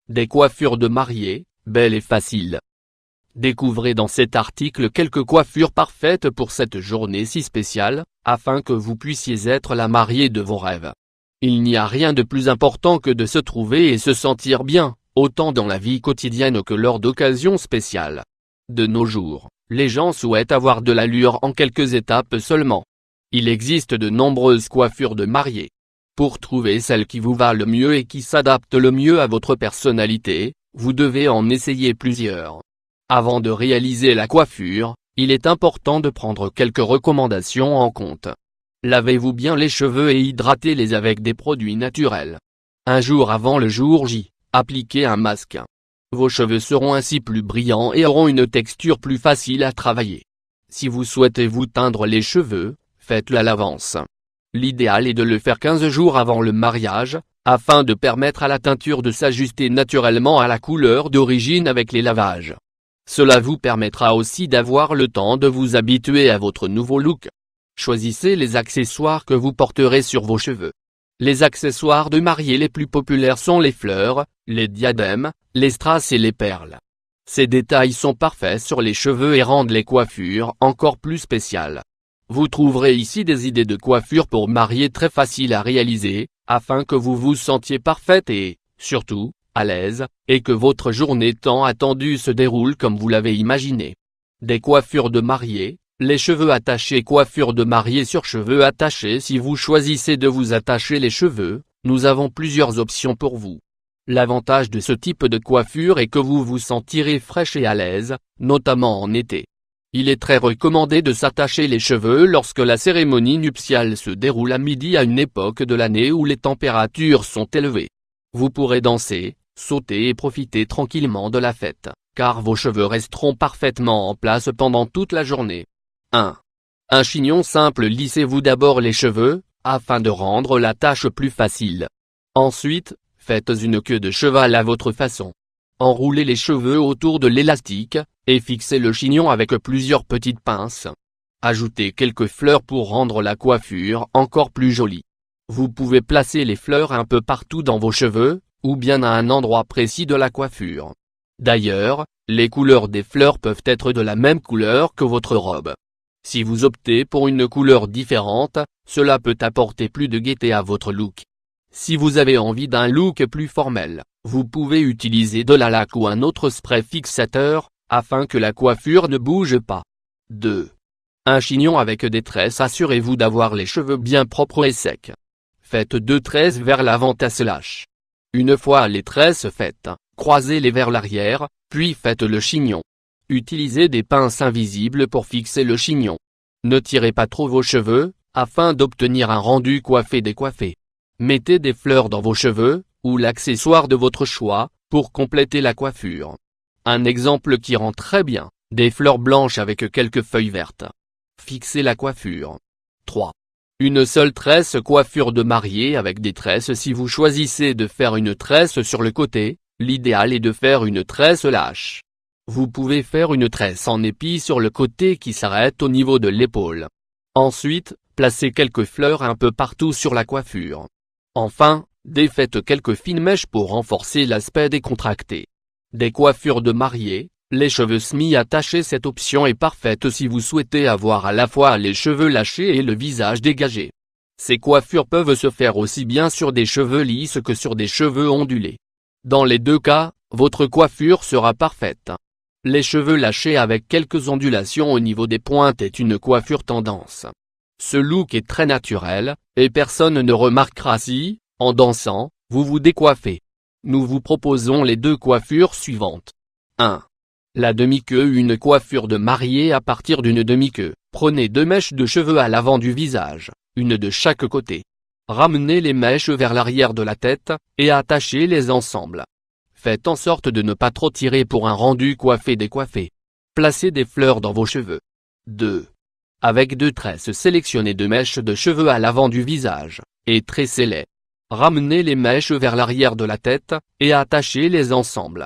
Des coiffures de mariée, belles et faciles. Découvrez dans cet article quelques coiffures parfaites pour cette journée si spéciale, afin que vous puissiez être la mariée de vos rêves. Il n'y a rien de plus important que de se trouver et se sentir bien, autant dans la vie quotidienne que lors d'occasions spéciales. De nos jours, les gens souhaitent avoir de l'allure en quelques étapes seulement. Il existe de nombreuses coiffures de mariée. Pour trouver celle qui vous va le mieux et qui s'adapte le mieux à votre personnalité, vous devez en essayer plusieurs. Avant de réaliser la coiffure, il est important de prendre quelques recommandations en compte. Lavez-vous bien les cheveux et hydratez-les avec des produits naturels. Un jour avant le jour J, appliquez un masque. Vos cheveux seront ainsi plus brillants et auront une texture plus facile à travailler. Si vous souhaitez vous teindre les cheveux, faites-le à l'avance. L'idéal est de le faire 15 jours avant le mariage, afin de permettre à la teinture de s'ajuster naturellement à la couleur d'origine avec les lavages. Cela vous permettra aussi d'avoir le temps de vous habituer à votre nouveau look. Choisissez les accessoires que vous porterez sur vos cheveux. Les accessoires de mariée les plus populaires sont les fleurs, les diadèmes, les strass et les perles. Ces détails sont parfaits sur les cheveux et rendent les coiffures encore plus spéciales. Vous trouverez ici des idées de coiffure pour mariée très faciles à réaliser, afin que vous vous sentiez parfaite et, surtout, à l'aise, et que votre journée tant attendue se déroule comme vous l'avez imaginé. Des coiffures de mariée, les cheveux attachés. Coiffure de mariée sur cheveux attachés. Si vous choisissez de vous attacher les cheveux, nous avons plusieurs options pour vous. L'avantage de ce type de coiffure est que vous vous sentirez fraîche et à l'aise, notamment en été. Il est très recommandé de s'attacher les cheveux lorsque la cérémonie nuptiale se déroule à midi à une époque de l'année où les températures sont élevées. Vous pourrez danser, sauter et profiter tranquillement de la fête, car vos cheveux resteront parfaitement en place pendant toute la journée. 1. Un chignon simple. Lissez-vous d'abord les cheveux, afin de rendre la tâche plus facile. Ensuite, faites une queue de cheval à votre façon. Enroulez les cheveux autour de l'élastique, et fixez le chignon avec plusieurs petites pinces. Ajoutez quelques fleurs pour rendre la coiffure encore plus jolie. Vous pouvez placer les fleurs un peu partout dans vos cheveux, ou bien à un endroit précis de la coiffure. D'ailleurs, les couleurs des fleurs peuvent être de la même couleur que votre robe. Si vous optez pour une couleur différente, cela peut apporter plus de gaieté à votre look. Si vous avez envie d'un look plus formel, vous pouvez utiliser de la laque ou un autre spray fixateur, afin que la coiffure ne bouge pas. 2. Un chignon avec des tresses. Assurez-vous d'avoir les cheveux bien propres et secs. Faites 2 tresses vers l'avant / Une fois les tresses faites, croisez-les vers l'arrière, puis faites le chignon. Utilisez des pinces invisibles pour fixer le chignon. Ne tirez pas trop vos cheveux, afin d'obtenir un rendu coiffé décoiffé. Mettez des fleurs dans vos cheveux, ou l'accessoire de votre choix, pour compléter la coiffure. Un exemple qui rend très bien, des fleurs blanches avec quelques feuilles vertes. Fixez la coiffure. 3. Une seule tresse. Coiffure de mariée avec des tresses. Si vous choisissez de faire une tresse sur le côté, l'idéal est de faire une tresse lâche. Vous pouvez faire une tresse en épi sur le côté qui s'arrête au niveau de l'épaule. Ensuite, placez quelques fleurs un peu partout sur la coiffure. Enfin, défaites quelques fines mèches pour renforcer l'aspect décontracté. Des coiffures de mariée, les cheveux semi-attachés. Cette option est parfaite si vous souhaitez avoir à la fois les cheveux lâchés et le visage dégagé. Ces coiffures peuvent se faire aussi bien sur des cheveux lisses que sur des cheveux ondulés. Dans les deux cas, votre coiffure sera parfaite. Les cheveux lâchés avec quelques ondulations au niveau des pointes est une coiffure tendance. Ce look est très naturel, et personne ne remarquera si, en dansant, vous vous décoiffez. Nous vous proposons les 2 coiffures suivantes. 1. La demi-queue. Une coiffure de mariée à partir d'une demi-queue. Prenez 2 mèches de cheveux à l'avant du visage, une de chaque côté. Ramenez les mèches vers l'arrière de la tête, et attachez-les ensemble. Faites en sorte de ne pas trop tirer pour un rendu coiffé décoiffé. Placez des fleurs dans vos cheveux. 2. Avec 2 tresses. Sélectionnez 2 mèches de cheveux à l'avant du visage, et tressez-les. Ramenez les mèches vers l'arrière de la tête, et attachez-les ensemble.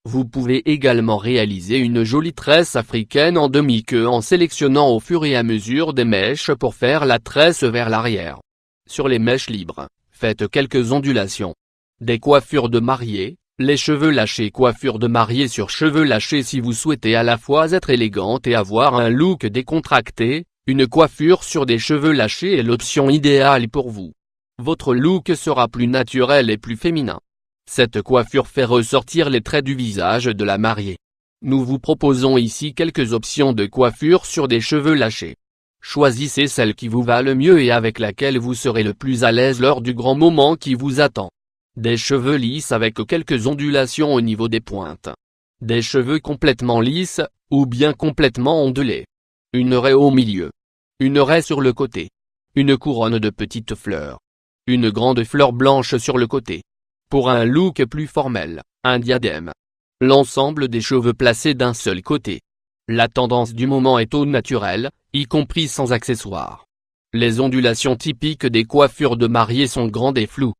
Vous pouvez également réaliser une jolie tresse africaine en demi-queue en sélectionnant au fur et à mesure des mèches pour faire la tresse vers l'arrière. Sur les mèches libres, faites quelques ondulations. Des coiffures de mariée, Les cheveux lâchés. Coiffure de mariée sur cheveux lâchés. Si vous souhaitez à la fois être élégante et avoir un look décontracté, une coiffure sur des cheveux lâchés est l'option idéale pour vous. Votre look sera plus naturel et plus féminin. Cette coiffure fait ressortir les traits du visage de la mariée. Nous vous proposons ici quelques options de coiffure sur des cheveux lâchés. Choisissez celle qui vous va le mieux et avec laquelle vous serez le plus à l'aise lors du grand moment qui vous attend. Des cheveux lisses avec quelques ondulations au niveau des pointes. Des cheveux complètement lisses, ou bien complètement ondulés. Une raie au milieu. Une raie sur le côté. Une couronne de petites fleurs. Une grande fleur blanche sur le côté. Pour un look plus formel, un diadème. L'ensemble des cheveux placés d'un seul côté. La tendance du moment est au naturel, y compris sans accessoires. Les ondulations typiques des coiffures de mariée sont grandes et floues.